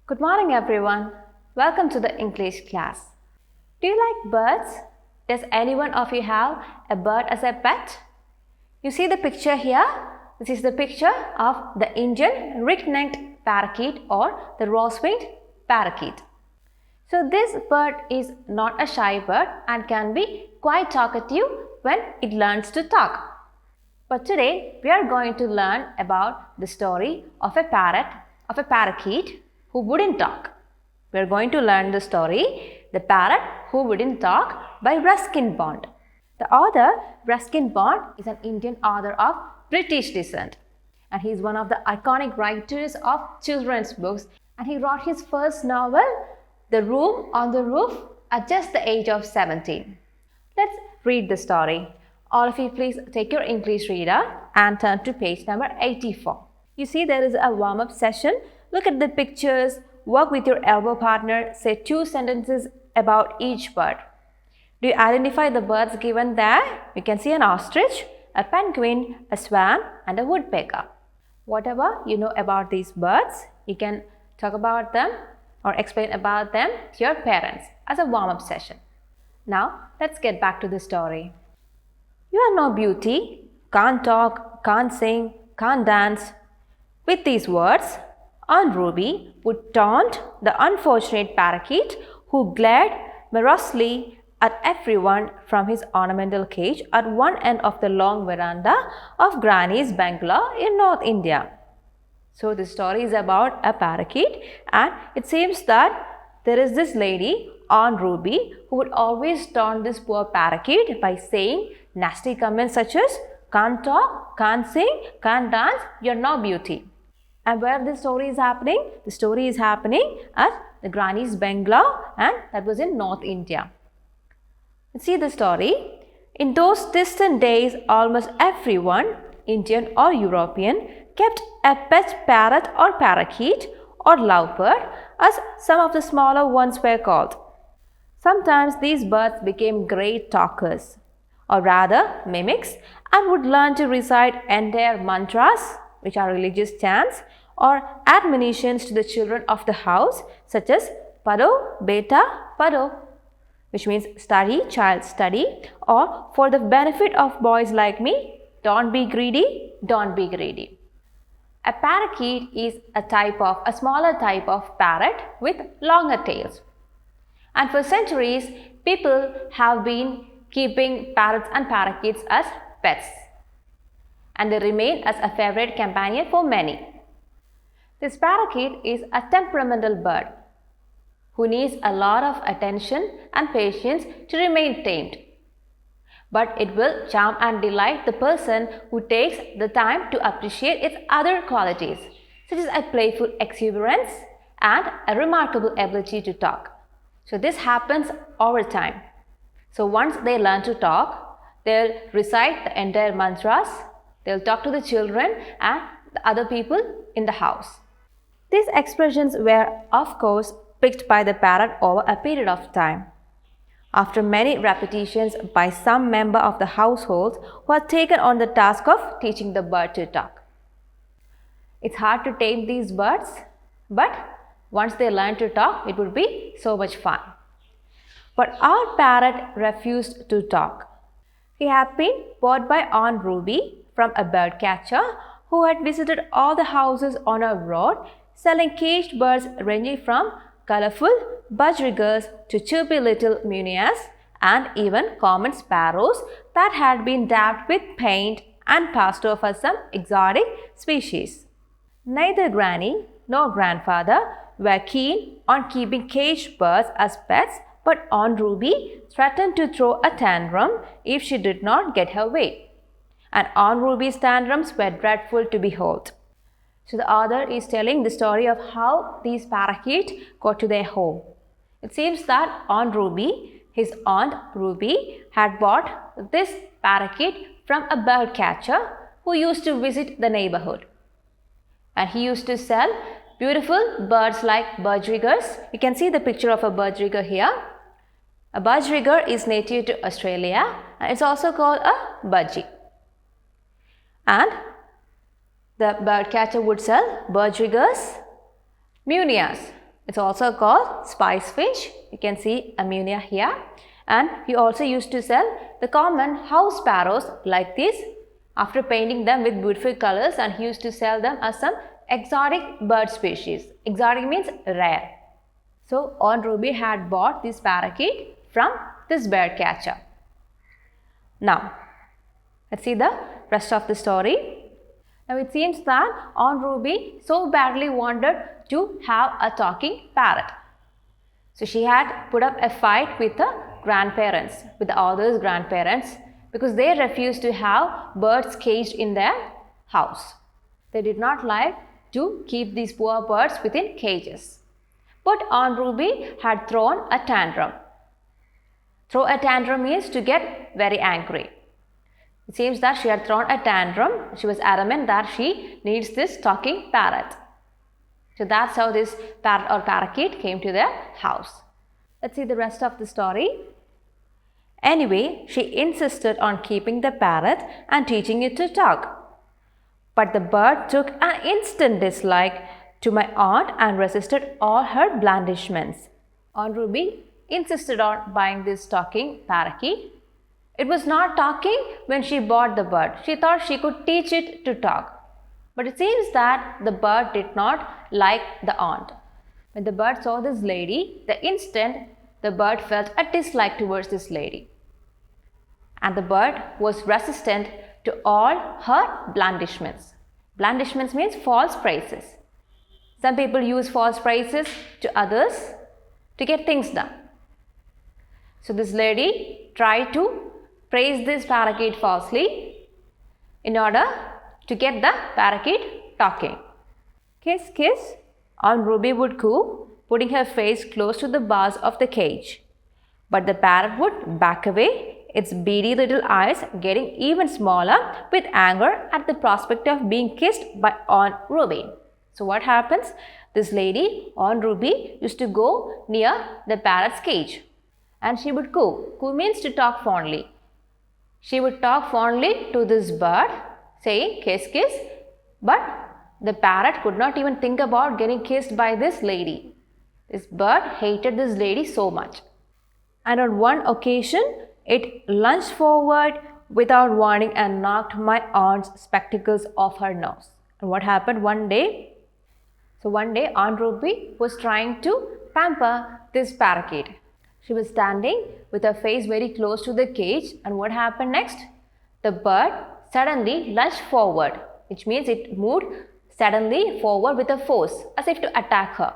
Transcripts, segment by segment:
Good morning, everyone. Welcome to the English class. Do you like birds? Does anyone of you have a bird as a pet? You see the picture here? This is the picture of the Indian ring-necked parakeet or the rose-winged parakeet. So this bird is not a shy bird and can be quite talkative when it learns to talk. But today we are going to learn about the story of a parakeet who wouldn't talk. We are going to learn the story, The Parrot Who Wouldn't Talk by Ruskin Bond. The author, Ruskin Bond, is an Indian author of British descent. And he is one of the iconic writers of children's books. And he wrote his first novel, The Room on the Roof, at just the age of 17. Let's read the story. All of you please take your English reader and turn to page number 84. You see there is a warm-up session. Look at the pictures, work with your elbow partner, say 2 sentences about each bird. Do you identify the birds given there? You can see an ostrich, a penguin, a swan and a woodpecker. Whatever you know about these birds, you can talk about them or explain about them to your parents as a warm-up session. Now let's get back to the story. You are no beauty, can't talk, can't sing, can't dance. With these words, Aunt Ruby would taunt the unfortunate parakeet who glared morosely at everyone from his ornamental cage at one end of the long veranda of Granny's bungalow in North India. So the story is about a parakeet, and it seems that there is this lady, Aunt Ruby, who would always taunt this poor parakeet by saying nasty comments such as can't talk, can't sing, can't dance, you're no beauty. And where this story is happening? The story is happening at the Granny's bungalow, and that was in North India. Let's see the story. In those distant days, almost everyone, Indian or European, kept a pet parrot or parakeet or lovebird, as some of the smaller ones were called. Sometimes these birds became great talkers, or rather mimics, and would learn to recite entire mantras, which are religious chants, or admonitions to the children of the house, such as Pado, Beta, Pado, which means study, child, study, or for the benefit of boys like me, don't be greedy, don't be greedy. A parakeet is a smaller type of parrot with longer tails. And for centuries, people have been keeping parrots and parakeets as pets. And they remain as a favorite companion for many. This parakeet is a temperamental bird who needs a lot of attention and patience to remain tamed. But it will charm and delight the person who takes the time to appreciate its other qualities, such as a playful exuberance and a remarkable ability to talk. So this happens over time. So once they learn to talk, they'll recite the entire mantras, they'll talk to the children and the other people in the house. These expressions were, of course, picked by the parrot over a period of time. After many repetitions by some member of the household who had taken on the task of teaching the bird to talk. It's hard to tame these birds, but once they learn to talk, it would be so much fun. But our parrot refused to talk. He had been bought by Aunt Ruby from a bird catcher who had visited all the houses on our road, selling caged birds ranging from colorful budgerigars to chirpy little munias and even common sparrows that had been dabbed with paint and passed off as some exotic species. Neither Granny nor grandfather were keen on keeping caged birds as pets, but Aunt Ruby threatened to throw a tantrum if she did not get her way. And Aunt Ruby's tantrums were dreadful to behold. So the author is telling the story of how these parakeets got to their home. It seems that his Aunt Ruby, had bought this parakeet from a bird catcher who used to visit the neighborhood. And he used to sell beautiful birds like budgerigars. You can see the picture of a budgerigar here. A budgerigar is native to Australia and it's also called a budgie. And the bird catcher would sell budgerigars, munias, It's also called spice fish. You can see ammonia here. And he also used to sell the common house sparrows like this after painting them with beautiful colors, and he used to sell them as some exotic bird species. Exotic means rare. So Aunt Ruby had bought this parakeet from this bird catcher. Now, let's see the rest of the story. Now it seems that Aunt Ruby so badly wanted to have a talking parrot. So she had put up a fight with the grandparents, with the author's grandparents, because they refused to have birds caged in their house. They did not like to keep these poor birds within cages. But Aunt Ruby had thrown a tantrum. Throw a tantrum means to get very angry. It seems that she had thrown a tantrum. She was adamant that she needs this talking parrot. So that's how this parrot or parakeet came to their house. Let's see the rest of the story. Anyway, she insisted on keeping the parrot and teaching it to talk. But the bird took an instant dislike to my aunt and resisted all her blandishments. Aunt Ruby insisted on buying this talking parakeet. It was not talking when she bought the bird. She thought she could teach it to talk. But it seems that the bird did not like the aunt. When the bird saw this lady, the instant the bird felt a dislike towards this lady. And the bird was resistant to all her blandishments. Blandishments means false praises. Some people use false praises to others to get things done. So this lady tried to praise this parakeet falsely in order to get the parakeet talking. Kiss, kiss, Aunt Ruby would coo, putting her face close to the bars of the cage. But the parrot would back away, its beady little eyes getting even smaller with anger at the prospect of being kissed by Aunt Ruby. So what happens? This lady, Aunt Ruby, used to go near the parrot's cage and she would coo. Coo means to talk fondly. She would talk fondly to this bird, saying kiss, kiss, but the parrot could not even think about getting kissed by this lady. This bird hated this lady so much. And on one occasion, it lunged forward without warning and knocked my aunt's spectacles off her nose. And what happened one day? So one day, Aunt Ruby was trying to pamper this parakeet. She was standing with her face very close to the cage, and what happened next? The bird suddenly lunged forward, which means it moved suddenly forward with a force as if to attack her.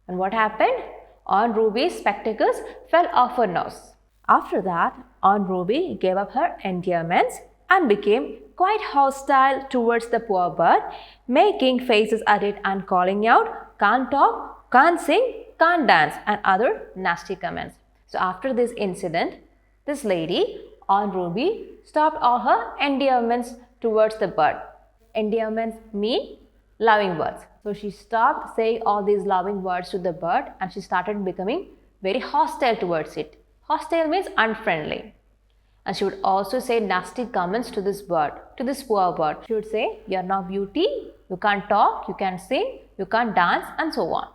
And what happened? Aunt Ruby's spectacles fell off her nose. After that, Aunt Ruby gave up her endearments and became quite hostile towards the poor bird, making faces at it and calling out, "Can't talk, can't sing, can't dance," and other nasty comments. So after this incident, this lady, Aunt Ruby, stopped all her endearments towards the bird. Endearments mean loving words. So she stopped saying all these loving words to the bird and she started becoming very hostile towards it. Hostile means unfriendly. And she would also say nasty comments to this bird, to this poor bird. She would say, "You're no beauty, you can't talk, you can't sing, you can't dance," and so on.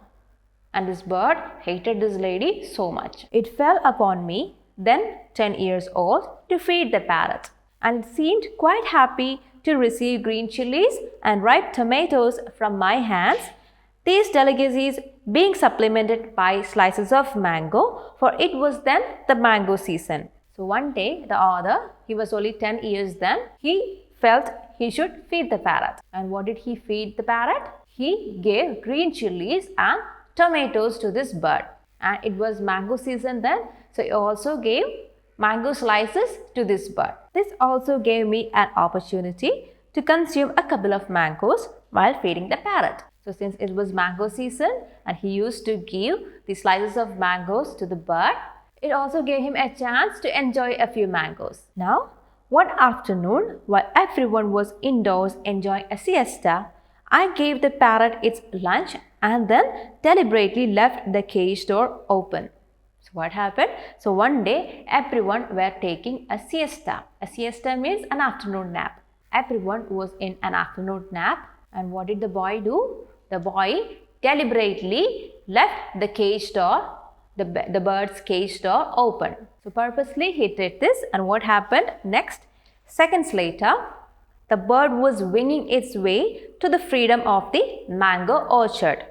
And this bird hated this lady so much. It fell upon me, then 10 years old, to feed the parrot. And it seemed quite happy to receive green chilies and ripe tomatoes from my hands, these delicacies being supplemented by slices of mango, for it was then the mango season. So one day, the author, he was only 10 years then, he felt he should feed the parrot. And what did he feed the parrot? He gave green chilies and tomatoes to this bird. And it was mango season then, so he also gave mango slices to this bird. This also gave me an opportunity to consume a couple of mangoes while feeding the parrot. So since it was mango season and he used to give the slices of mangoes to the bird, it also gave him a chance to enjoy a few mangoes. Now, one afternoon, while everyone was indoors enjoying a siesta, I gave the parrot its lunch and then deliberately left the cage door open. So what happened? So one day, everyone were taking a siesta. A siesta means an afternoon nap. Everyone was in an afternoon nap. And what did the boy do? The boy deliberately left the cage door, the bird's cage door open. So purposely he did this, and what happened next? Seconds later, the bird was winging its way to the freedom of the mango orchard.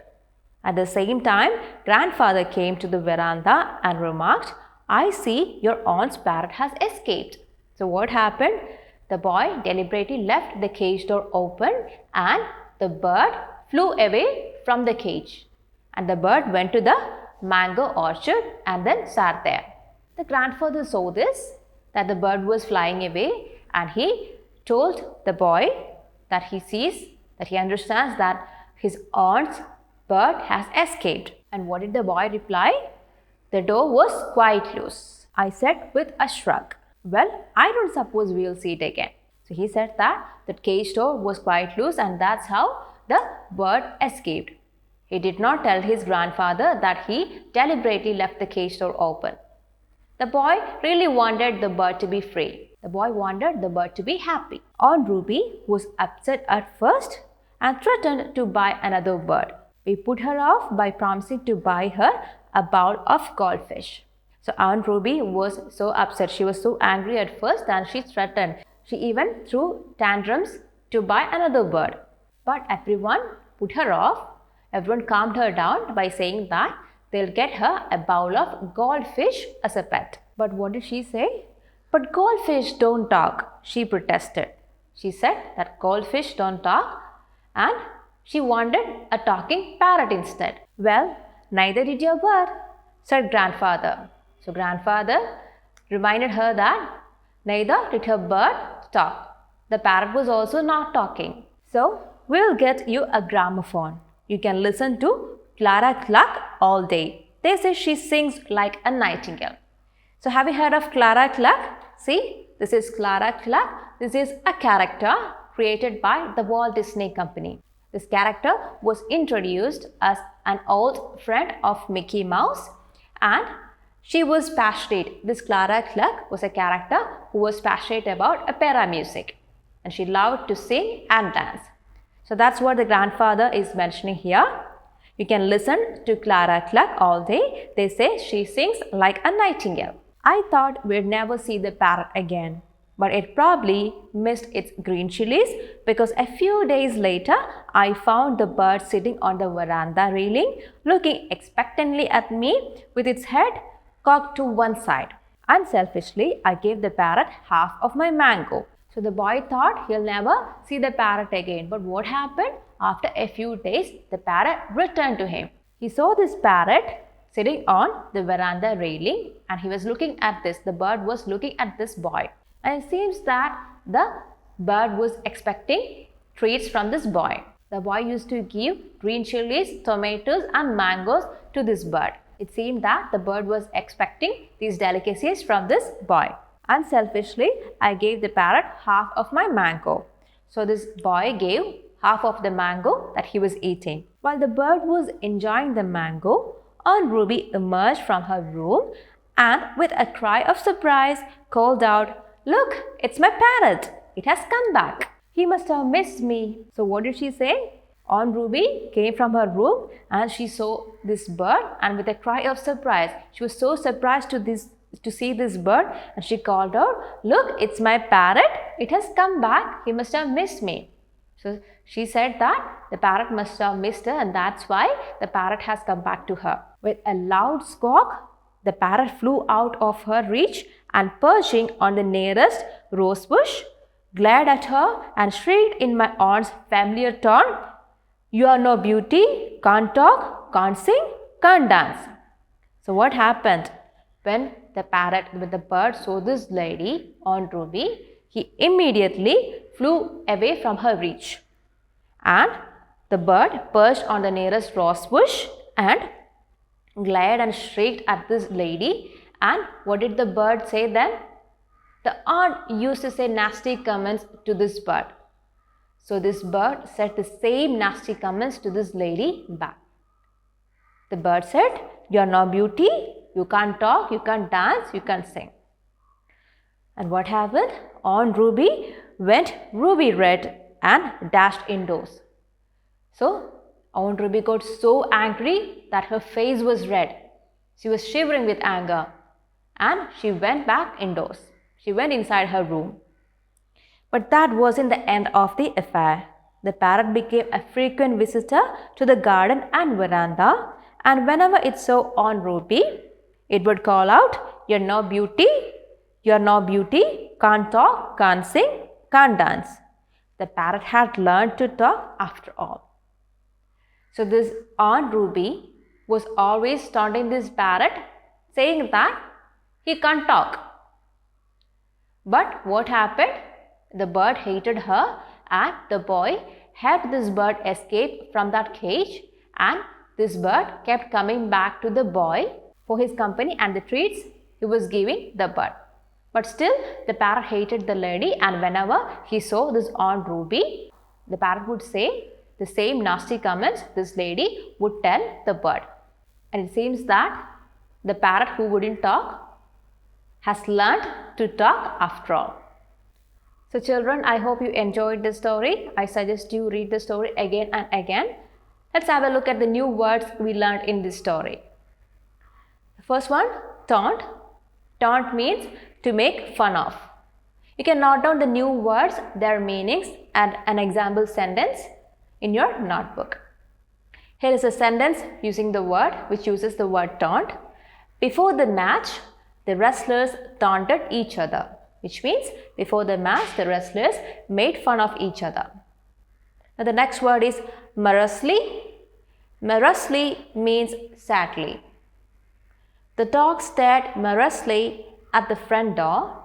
At the same time, grandfather came to the veranda and remarked, "I see your aunt's parrot has escaped." So what happened? The boy deliberately left the cage door open and the bird flew away from the cage. And the bird went to the mango orchard and then sat there. The grandfather saw this, that the bird was flying away, and he told the boy that he understands that his aunt's bird has escaped. And what did the boy reply? "The door was quite loose," I said with a shrug. "Well, I don't suppose we'll see it again." So he said that the cage door was quite loose, and that's how the bird escaped. He did not tell his grandfather that he deliberately left the cage door open. The boy really wanted the bird to be free. The boy wanted the bird to be happy. Aunt Ruby was upset at first and threatened to buy another bird. We put her off by promising to buy her a bowl of goldfish. So Aunt Ruby was so upset. She was so angry at first and she threatened. She even threw tantrums to buy another bird. But everyone put her off. Everyone calmed her down by saying that they'll get her a bowl of goldfish as a pet. But what did she say? "But goldfish don't talk," she protested. She said that goldfish don't talk and she wanted a talking parrot instead. "Well, neither did your bird," said grandfather. So grandfather reminded her that neither did her bird talk. The parrot was also not talking. "So we'll get you a gramophone. You can listen to Clara Cluck all day. They say she sings like a nightingale." So have you heard of Clara Cluck? See, this is Clara Cluck. This is a character created by the Walt Disney Company. This character was introduced as an old friend of Mickey Mouse, and she was passionate. This Clara Cluck was a character who was passionate about opera music, and she loved to sing and dance. So that's what the grandfather is mentioning here. You can listen to Clara Cluck all day. They say she sings like a nightingale. I thought we'd never see the parrot again, but it probably missed its green chilies, because a few days later, I found the bird sitting on the veranda railing, looking expectantly at me with its head cocked to one side. Unselfishly, I gave the parrot half of my mango. So the boy thought he'll never see the parrot again. But what happened? After a few days, the parrot returned to him. He saw this parrot sitting on the veranda railing, and he was looking at this. The bird was looking at this boy. And it seems that the bird was expecting treats from this boy. The boy used to give green chilies, tomatoes and mangoes to this bird. It seemed that the bird was expecting these delicacies from this boy. Unselfishly, I gave the parrot half of my mango. So this boy gave half of the mango that he was eating. While the bird was enjoying the mango, Aunt Ruby emerged from her room and with a cry of surprise called out, "Look, it's my parrot. It has come back. He must have missed me." So what did she say? Aunt Ruby came from her room and she saw this bird, and with a cry of surprise, she was so surprised to see this bird, and she called out, "Look, it's my parrot. It has come back. He must have missed me." So she said that the parrot must have missed her, and that's why the parrot has come back to her. With a loud squawk, the parrot flew out of her reach and, perching on the nearest rose bush, glared at her and shrieked in my aunt's familiar tone, "You are no beauty, can't talk, can't sing, can't dance." So what happened? When the bird saw this lady, Aunt Ruby, he immediately flew away from her reach. And the bird perched on the nearest rose bush and glared and shrieked at this lady. And what did the bird say then? The aunt used to say nasty comments to this bird. So this bird said the same nasty comments to this lady back. The bird said, "You are no beauty, you can't talk, you can't dance, you can't sing." And what happened? Aunt Ruby went ruby red and dashed indoors. So Aunt Ruby got so angry that her face was red. She was shivering with anger and she went back indoors. She went inside her room. But that wasn't the end of the affair. The parrot became a frequent visitor to the garden and veranda, and whenever it saw Aunt Ruby, it would call out, "You're no beauty, you're no beauty, can't talk, can't sing, can't dance." The parrot had learned to talk after all. So this Aunt Ruby was always taunting this parrot, saying that he can't talk. But what happened? The bird hated her, and the boy helped this bird escape from that cage, and this bird kept coming back to the boy for his company and the treats he was giving the bird. But still, the parrot hated the lady, and whenever he saw this Aunt Ruby, the parrot would say the same nasty comments this lady would tell the bird. And it seems that the parrot who wouldn't talk has learned to talk after all. So children, I hope you enjoyed this story. I suggest you read the story again and again. Let's have a look at the new words we learned in this story. The first one, taunt. Taunt means to make fun of. You can note down the new words, their meanings, and an example sentence in your notebook. Here is a sentence using the word which uses the word taunt. Before the match, the wrestlers taunted each other, which means before the match, the wrestlers made fun of each other. Now the next word is morosely. Morosely means sadly. The dog stared morosely at the front door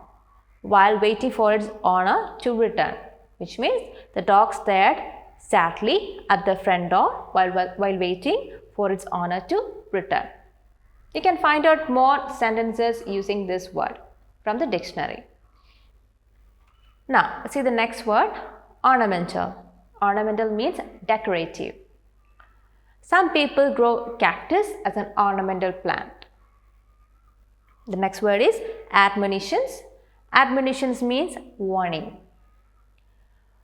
while waiting for its owner to return, which means the dog stared sadly at the front door while waiting for its owner to return. You can find out more sentences using this word from the dictionary. Now, let's see the next word, ornamental. Ornamental means decorative. Some people grow cactus as an ornamental plant. The next word is admonitions. Admonitions means warning.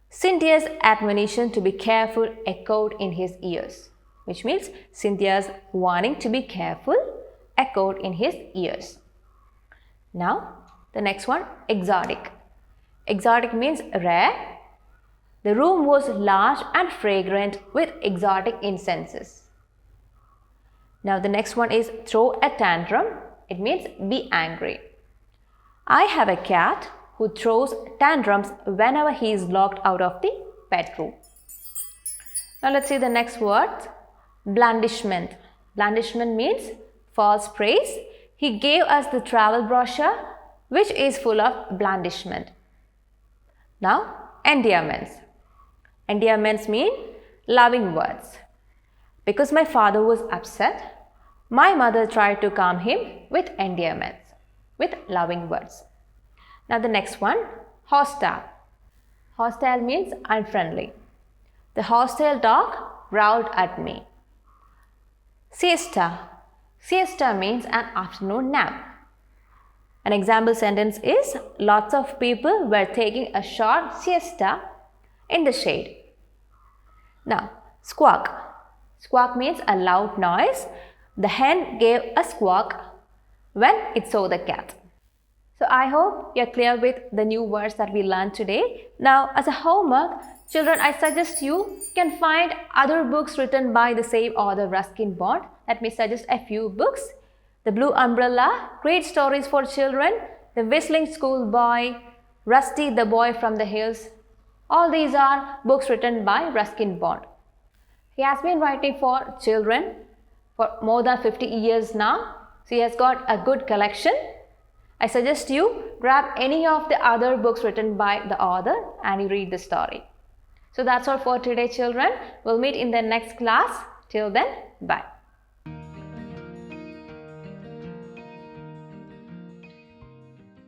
Cynthia's admonition to be careful echoed in his ears, which means Cynthia's warning to be careful echoed in his ears. Now, the next one, exotic. Exotic means rare. The room was large and fragrant with exotic incenses. Now, the next one is throw a tantrum. It means be angry. I have a cat who throws tantrums whenever he is locked out of the bedroom. Now, let's see the next word, blandishment. Blandishment means false praise. He gave us the travel brochure, which is full of blandishment. Now, endearments. Endearments mean loving words. Because my father was upset, my mother tried to calm him with endearments, with loving words. Now the next one, hostile. Hostile means unfriendly. The hostile dog growled at me. Siesta. Siesta means an afternoon nap. An example sentence is, lots of people were taking a short siesta in the shade. Now, squawk. Squawk means a loud noise. The hen gave a squawk when it saw the cat. So I hope you're clear with the new words that we learned today. Now, as a homework, children, I suggest you can find other books written by the same author, Ruskin Bond. Let me suggest a few books. The Blue Umbrella, Great Stories for Children, The Whistling Schoolboy, Rusty the Boy from the Hills. All these are books written by Ruskin Bond. He has been writing for children for more than 50 years now. So he has got a good collection. I suggest you grab any of the other books written by the author and you read the story. So that's all for today, children. We'll meet in the next class. Till then, bye.